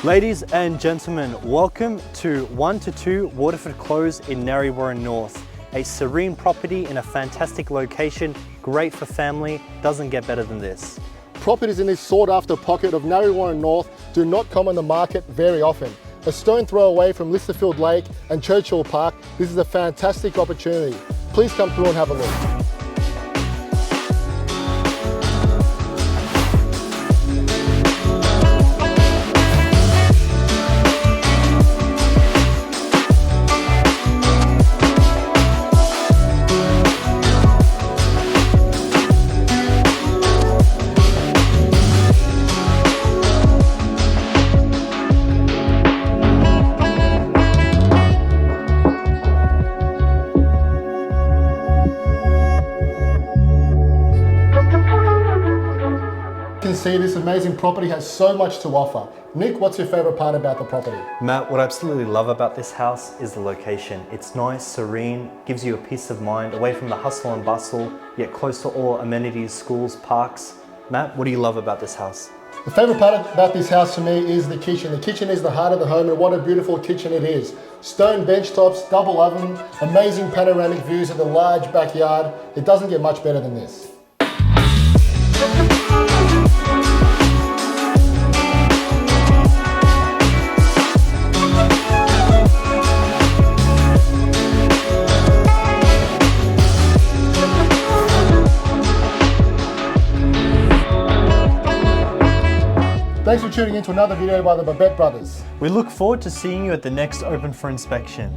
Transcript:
Ladies and gentlemen, welcome to 1-2 Waterford Close in Narre North. A serene property in a fantastic location, great for family, doesn't get better than this. Properties in this sought after pocket of Narre North do not come on the market very often. A stone throw away from Listerfield Lake and Churchill Park, this is a fantastic opportunity. Please come through and have a look. You can see this amazing property has so much to offer. Nick, what's your favourite part about the property? Matt, what I absolutely love about this house is the location. It's nice, serene, gives you a peace of mind, away from the hustle and bustle, yet close to all amenities, schools, parks. Matt, what do you love about this house? The favourite part about this house to me is the kitchen. The kitchen is the heart of the home, and what a beautiful kitchen it is. Stone bench tops, double oven, amazing panoramic views of the large backyard. It doesn't get much better than this. Thanks for tuning in to another video by the Babet brothers. We look forward to seeing you at the next open for inspection.